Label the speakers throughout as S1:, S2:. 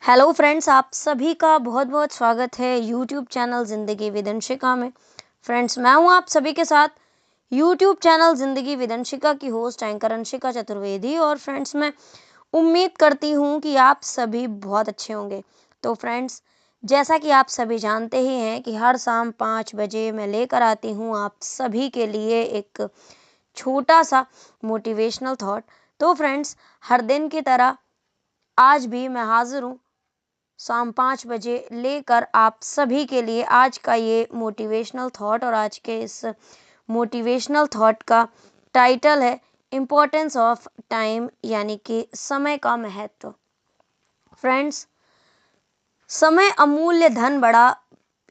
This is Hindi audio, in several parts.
S1: हेलो फ्रेंड्स, आप सभी का बहुत बहुत स्वागत है यूट्यूब चैनल ज़िंदगी विद अंशिका में। फ्रेंड्स, मैं हूं आप सभी के साथ यूट्यूब चैनल ज़िंदगी विद अंशिका की होस्ट एंकर अंशिका चतुर्वेदी। और फ्रेंड्स, मैं उम्मीद करती हूं कि आप सभी बहुत अच्छे होंगे। तो फ्रेंड्स, जैसा कि आप सभी जानते ही हैं कि हर शाम 5 बजे मैं लेकर आती हूं आप सभी के लिए एक छोटा सा मोटिवेशनल थॉट। तो फ्रेंड्स, हर दिन की तरह आज भी मैं हाजिर हूँ शाम 5 बजे लेकर आप सभी के लिए आज का ये मोटिवेशनल थॉट। और आज के इस मोटिवेशनल थॉट का टाइटल है इम्पोर्टेंस ऑफ टाइम, यानी कि समय का महत्व। फ्रेंड्स, समय अमूल्य धन बड़ा,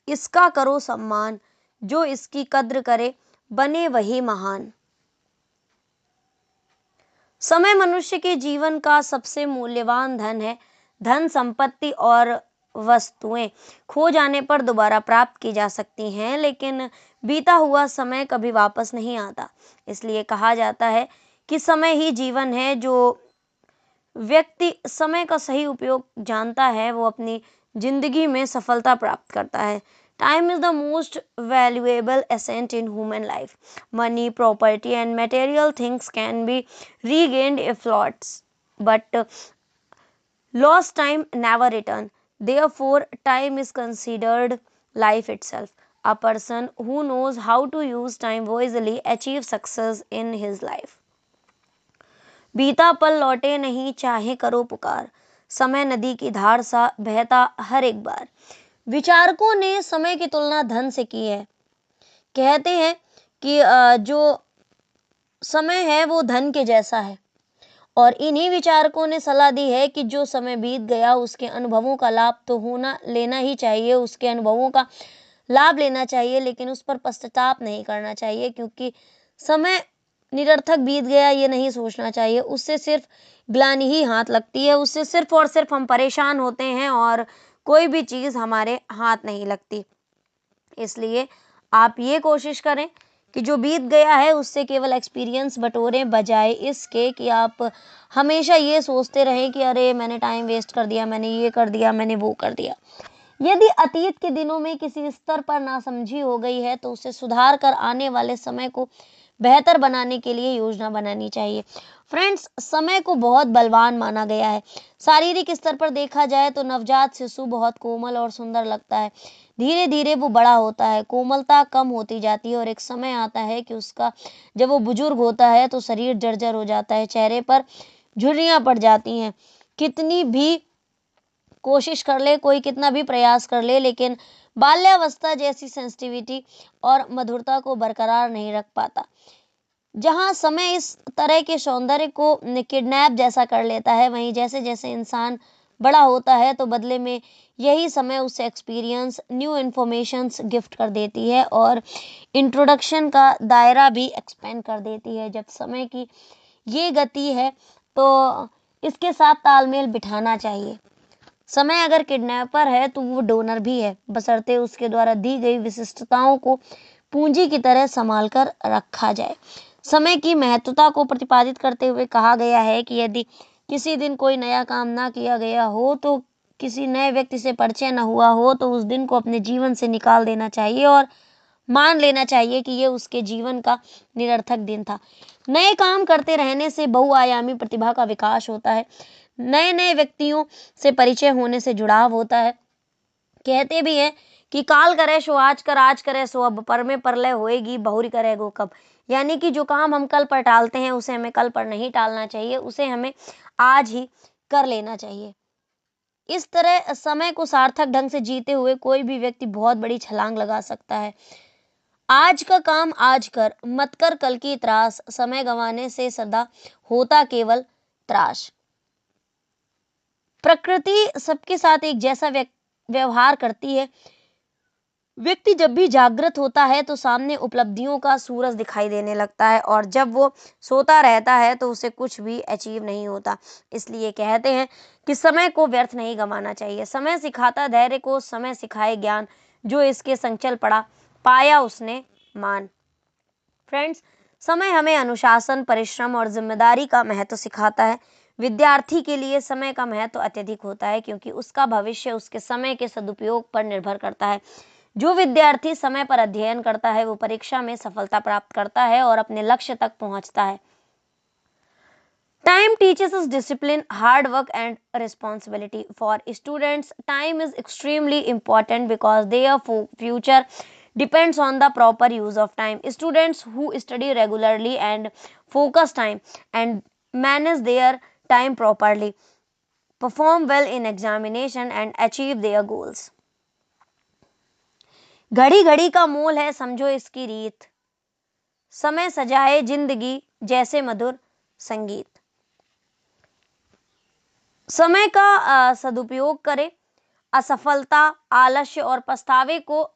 S1: इसका करो सम्मान, जो इसकी कद्र करे बने वही महान। समय मनुष्य के जीवन का सबसे मूल्यवान धन है। धन, संपत्ति और वस्तुएं खो जाने पर दोबारा प्राप्त की जा सकती हैं, लेकिन बीता हुआ समय कभी वापस नहीं आता। इसलिए कहा जाता है कि समय ही जीवन है। जो व्यक्ति समय का सही उपयोग जानता है, वो अपनी जिंदगी में सफलता प्राप्त करता है। Time is the most valuable asset in human life. Money, property and material things can be regained if lost, but lost time never return. Therefore, time is considered life itself. A person who knows how to use time wisely achieves success in his life. बीता पल लौटे नहीं, चाहे करो पुकार, समय नदी की धार सा बहता हर एक बार। विचारकों ने समय की तुलना धन से की है। कहते हैं कि जो समय है वो धन के जैसा है। और इन्हीं विचारकों ने सलाह दी है कि जो समय बीत गया उसके अनुभवों का लाभ तो होना लेना ही चाहिए, उसके अनुभवों का लाभ लेना चाहिए, लेकिन उस पर पश्चाताप नहीं करना चाहिए, क्योंकि समय निरर्थक बीत गया ये नहीं सोचना चाहिए। उससे सिर्फ ग्लानि ही हाथ लगती है, उससे सिर्फ और सिर्फ हम परेशान होते हैं और कोई भी चीज़ हमारे हाथ नहीं लगती। इसलिए आप ये कोशिश करें कि जो बीत गया है उससे केवल एक्सपीरियंस बटोरें, बजाय इसके कि आप हमेशा ये सोचते रहें कि अरे मैंने टाइम वेस्ट कर दिया, मैंने ये कर दिया, मैंने वो कर दिया। यदि अतीत के दिनों में किसी स्तर पर नासमझी हो गई है तो उसे सुधार कर आने वाले समय को बेहतर बनाने के लिए योजना बनानी चाहिए। फ्रेंड्स, समय को बहुत बलवान माना गया है। शारीरिक स्तर पर देखा जाए तो नवजात शिशु बहुत कोमल और सुंदर लगता है। धीरे धीरे वो बड़ा होता है, कोमलता कम होती जाती है और एक समय आता है कि उसका जब वो बुजुर्ग होता है तो शरीर जर्जर हो जाता है, चेहरे पर झुर्रियां पड़ जाती हैं। कितनी भी कोशिश कर ले, कोई कितना भी प्रयास कर ले, लेकिन बाल्यावस्था जैसी सेंसिटिविटी और मधुरता को बरकरार नहीं रख पाता। जहां समय इस तरह के सौंदर्य को किडनैप जैसा कर लेता है, वहीं जैसे जैसे इंसान बड़ा होता है तो बदले में यही समय उसे एक्सपीरियंस, न्यू इन्फॉर्मेशंस गिफ्ट कर देती है और इंट्रोडक्शन का दायरा भी एक्सपेंड कर देती है। जब समय की ये गति है तो इसके साथ तालमेल बिठाना चाहिए। समय अगर किडनैपर है तो वो डोनर भी है, बशर्ते उसके द्वारा दी गई विशिष्टताओं को पूंजी की तरह संभाल कर रखा जाए। समय की महत्वता को प्रतिपादित करते हुए कहा गया है कि यदि किसी दिन कोई नया काम ना किया गया हो, तो किसी नए व्यक्ति से परिचय न हुआ हो, तो उस दिन को अपने जीवन से निकाल देना चाहिए और मान लेना चाहिए कि ये उसके जीवन का निरर्थक दिन था। नए काम करते रहने से बहुआयामी प्रतिभा का विकास होता है। नए नए व्यक्तियों से परिचय होने से जुड़ाव होता है। कहते भी हैं कि काल करे सो आज करे सो अब, पर में परलय होएगी बहुरी करेगो कब। यानी कि जो काम हम कल पर टालते हैं उसे हमें कल पर नहीं टालना चाहिए, उसे हमें आज ही कर लेना चाहिए। इस तरह समय को सार्थक ढंग से जीते हुए कोई भी व्यक्ति बहुत बड़ी छलांग लगा सकता है। आज का काम आज कर, मत कर कल की त्रास, समय गंवाने से सदा होता केवल त्रास। प्रकृति सबके साथ एक जैसा व्यवहार करती है। व्यक्ति जब भी जागृत होता है तो सामने उपलब्धियों का सूरज दिखाई देने लगता है, और जब वो सोता रहता है तो उसे कुछ भी अचीव नहीं होता। इसलिए कहते हैं कि समय को व्यर्थ नहीं गंवाना चाहिए। समय सिखाता धैर्य को, समय सिखाए ज्ञान, जो इसके संग चल पड़ा पाया उसने मान। फ्रेंड्स, समय हमें अनुशासन, परिश्रम और जिम्मेदारी का महत्व सिखाता है। विद्यार्थी के लिए समय का महत्व अत्यधिक होता है क्योंकि उसका भविष्य उसके समय के सदुपयोग पर निर्भर करता है। जो विद्यार्थी समय पर अध्ययन करता है वो परीक्षा में सफलता प्राप्त करता है और अपने लक्ष्य तक पहुंचता है। Time teaches us discipline, hard work, and responsibility. For students, time is extremely important because their future depends on the proper use of time. Students who study regularly and focus time and manage their time properly perform well in examination and achieve their goals. घड़ी घड़ी का मोल है, समझो इसकी रीत। समय सजाए जिंदगी जैसे मधुर संगीत। समय का सदुपयोग करें, असफलता, आलस्य और पछतावे को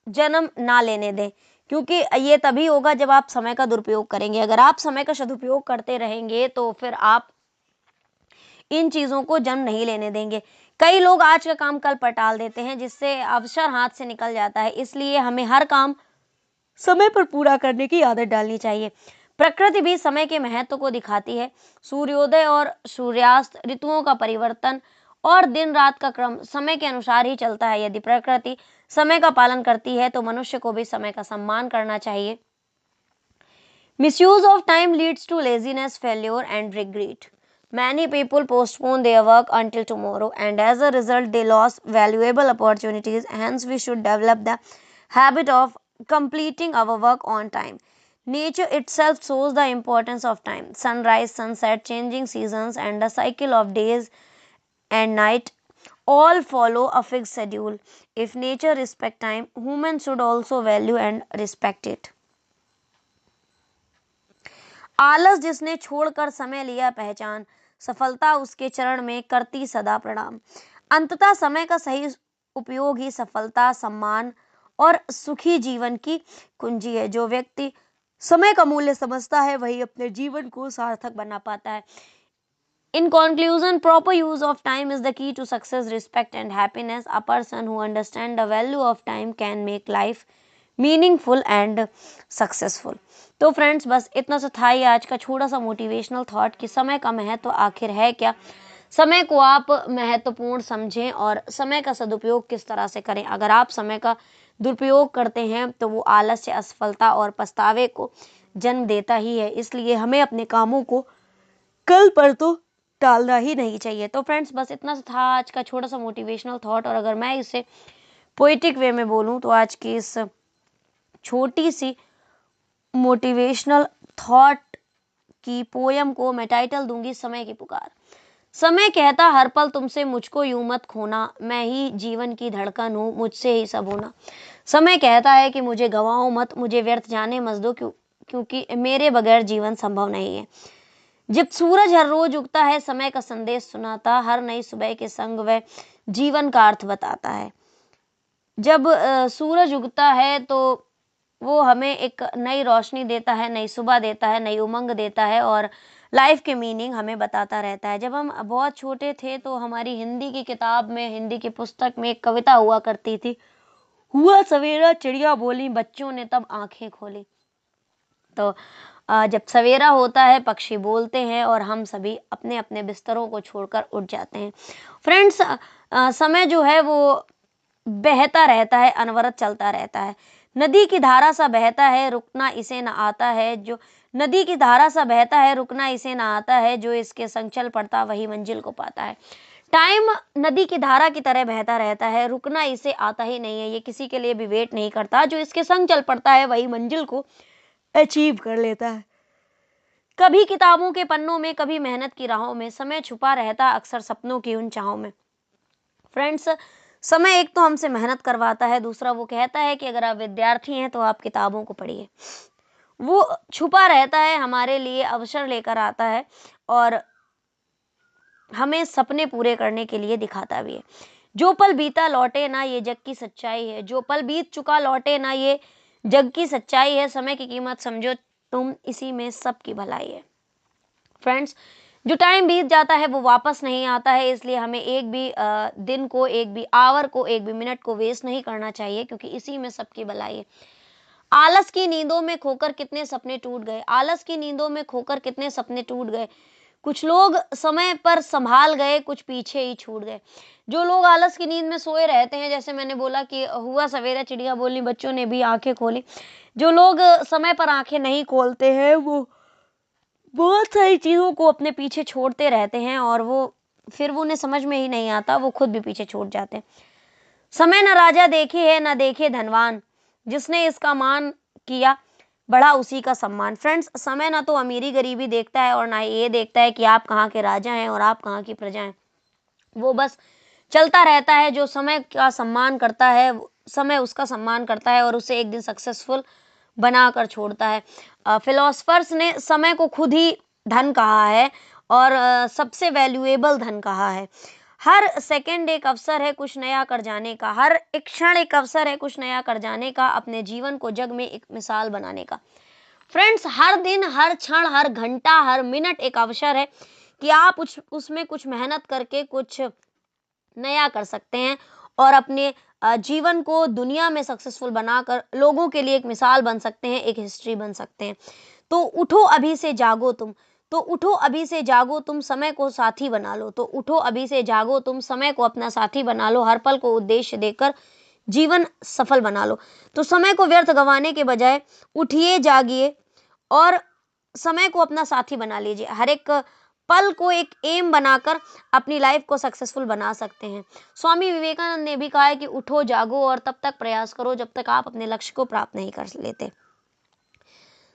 S1: जन्म ना लेने दें, क्योंकि ये तभी होगा जब आप समय का दुरुपयोग करेंगे। अगर आप समय का सदुपयोग करते रहेंगे तो फिर आप इन चीजों को जन्म नहीं लेने देंगे। कई लोग आज का काम कल पर टाल देते हैं, जिससे अवसर हाथ से निकल जाता है। इसलिए हमें हर काम समय पर पूरा करने की आदत डालनी चाहिए। प्रकृति भी समय के महत्व को दिखाती है। सूर्योदय और सूर्यास्त, ऋतुओं का परिवर्तन और दिन रात का क्रम समय के अनुसार ही चलता है। यदि प्रकृति समय का पालन करती है तो मनुष्य को भी समय का सम्मान करना चाहिए। Misuse of time leads to laziness, failure, and regret. Many people postpone their work until tomorrow, and as a result, they lose valuable opportunities. Hence, we should develop the habit of completing our work on time. Nature itself shows the importance of time. Sunrise, sunset, changing seasons, and the cycle of days and night all follow a fixed schedule. If nature respects time, humans should also value and respect it. आलस जिसने छोड़कर समय लिया पहचान, सफलता उसके चरण में करती सदा प्रणाम। अंततः समय का सही उपयोग ही सफलता, सम्मान और सुखी जीवन की कुंजी है। जो व्यक्ति समय का मूल्य समझता है वही अपने जीवन को सार्थक बना पाता है। In conclusion, proper use of time is the key to success, respect, and happiness. A person who understands the value of time can make life meaningful and successful. तो फ्रेंड्स, बस इतना सा था ही आज का छोटा सा मोटिवेशनल थॉट कि समय का महत्व आखिर है क्या। समय को आप महत्वपूर्ण समझें और समय का सदुपयोग किस तरह से करें। अगर आप समय का दुरुपयोग करते हैं तो वो आलस्य, असफलता और पछतावे को जन्म देता ही है। इसलिए हमें अपने कामों को कल पर तो टालना ही नहीं चाहिए। तो फ्रेंड्स, बस इतना सा था आज का छोटा सा मोटिवेशनल थॉट। और अगर मैं इसे पोएटिक वे में बोलूं तो आज की इस छोटी सी मोटिवेशनल थॉट की पोयम को मैं टाइटल दूंगी समय की पुकार। समय कहता हर पल तुमसे मुझको यूं मत खोना, मैं ही जीवन की धड़कन हूँ, मुझसे ही सब होना। समय कहता है कि मुझे गवाओ मत, मुझे व्यर्थ जाने मत दो, क्योंकि मेरे बगैर जीवन संभव नहीं है। जब सूरज हर रोज उगता है समय का संदेश सुनाता, हर नई सुबह के संग वह जीवन का अर्थ बताता है। जब सूरज उगता है तो वो हमें एक नई रोशनी देता है, नई सुबह देता है, नई उमंग देता है और लाइफ के मीनिंग हमें बताता रहता है। जब हम बहुत छोटे थे तो हमारी हिंदी की किताब में, हिंदी की पुस्तक में एक कविता हुआ करती थी, हुआ सवेरा चिड़िया बोली, बच्चों ने तब आंखें खोली। तो जब सवेरा होता है, पक्षी बोलते हैं और हम सभी अपने अपने बिस्तरों को छोड़कर उठ जाते हैं। फ्रेंड्स, समय जो है वो बहता रहता है, अनवरत चलता रहता है। नदी की धारा सा बहता है, रुकना इसे न आता है। जो नदी की धारा सा बहता है, रुकना इसे न आता है। जो इसके संग चल पड़ता वही मंजिल को पाता है। टाइम नदी की धारा की तरह बहता रहता है, रुकना इसे आता ही नहीं है। ये किसी के लिए भी वेट नहीं करता। जो इसके संग चल पड़ता है वही मंजिल को अचीव कर लेता है। कभी किताबों के पन्नों में, कभी मेहनत की राहों में, समय छुपा रहता अक्सर सपनों की उन चाहों में। फ्रेंड्स, समय एक तो हमसे मेहनत करवाता है, दूसरा वो कहता है कि अगर आप विद्यार्थी हैं तो आप किताबों को पढ़िए। वो छुपा रहता है, हमारे लिए अवसर लेकर आता है और हमें सपने पूरे करने के लिए दिखाता भी है। जो पल बीता लौटे ना, ये जग की सच्चाई है। जो पल बीत चुका लौटे ना, ये जग की सच्चाई है। समय की कीमत समझो तुम, इसी में सबकी भलाई है। फ्रेंड्स, जो टाइम बीत जाता है वो वापस नहीं आता है, इसलिए हमें एक भी दिन को, एक भी आवर को, एक भी मिनट को वेस्ट नहीं करना चाहिए, क्योंकि इसी में सबकी भलाई है। आलस की नींदों में खोकर कितने सपने टूट गए, आलस की नींदों में खोकर कितने सपने टूट गए। कुछ लोग समय पर संभाल गए, कुछ पीछे ही छूट गए। जो लोग आलस की नींद में सोए रहते हैं, जैसे मैंने बोला कि हुआ सवेरा चिड़िया बोली, बच्चों ने भी आंखें खोली। जो लोग समय पर आंखें नहीं खोलते हैं, वो बहुत सारी चीज़ों को अपने पीछे छोड़ते रहते हैं और वो उन्हें समझ में ही नहीं आता, वो खुद भी पीछे छूट जाते हैं। समय न राजा देखे है न देखे धनवान, जिसने इसका मान किया बढ़ा उसी का सम्मान। फ्रेंड्स, समय ना तो अमीरी गरीबी देखता है और ना ये देखता है कि आप कहाँ के राजा हैं और आप कहाँ की प्रजा हैं। वो बस चलता रहता है। जो समय का सम्मान करता है, समय उसका सम्मान करता है और उसे एक दिन सक्सेसफुल बनाकर छोड़ता है। फिलोसफर्स ने समय को खुद ही धन कहा है और सबसे वैल्यूएबल धन कहा है। हर सेकंड एक अवसर है कुछ नया कर जाने का, हर एक क्षण एक अवसर है कुछ नया कर जाने का, अपने जीवन को जग में एक मिसाल बनाने का। फ्रेंड्स, हर दिन, हर क्षण, हर घंटा, हर मिनट एक अवसर है कि आप उसमें कुछ मेहनत करके कुछ नया कर सकते हैं और अपने जीवन को दुनिया में सक्सेसफुल बनाकर लोगों के लिए एक मिसाल बन सकते हैं, एक हिस्ट्री बन सकते हैं। तो उठो अभी से जागो तुम, तो उठो अभी से जागो तुम, समय को साथी बना लो। तो उठो अभी से जागो तुम, समय को अपना साथी बना लो, हर पल को उद्देश्य देकर जीवन सफल बना लो। तो समय को व्यर्थ गंवाने के बजाय उठिए, जागिए और समय को अपना साथी बना लीजिए। हर एक पल को एक एम बनाकर अपनी लाइफ को सक्सेसफुल बना सकते हैं। स्वामी विवेकानंद ने भी कहा है कि उठो, जागो और तब तक प्रयास करो जब तक आप अपने लक्ष्य को प्राप्त नहीं कर लेते।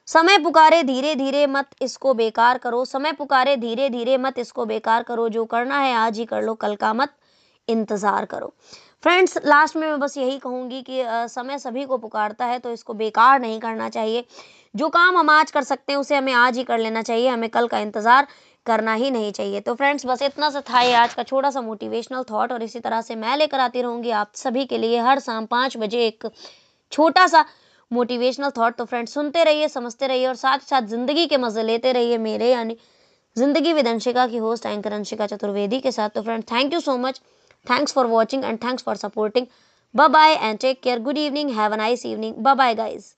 S1: समय पुकारे धीरे धीरे मत इसको बेकार करो, समय पुकारे धीरे धीरे मत इसको बेकार करो, जो करना है आज ही कर लो, कल का मत इंतजार करो। फ्रेंड्स, लास्ट में मैं बस यही कहूंगी कि समय सभी को पुकारता है, तो इसको बेकार नहीं करना चाहिए। जो काम हम आज कर सकते हैं उसे हमें आज ही कर लेना चाहिए, हमें कल का इंतजार करना ही नहीं चाहिए। तो फ्रेंड्स, बस इतना सा था ये आज का छोटा सा मोटिवेशनल थॉट और इसी तरह से मैं लेकर आती रहूंगी आप सभी के लिए हर शाम 5 बजे एक छोटा सा मोटिवेशनल थॉट। तो फ्रेंड्स, सुनते रहिए, समझते रहिए और साथ ही साथ जिंदगी के मजे लेते रहिए मेरे यानी जिंदगी विद अंशिका की होस्ट एंकर अंशिका चतुर्वेदी के साथ। तो friends, thank you so much, thanks for watching and thanks for supporting. Bye bye and take care, good evening, have a nice evening, bye bye guys.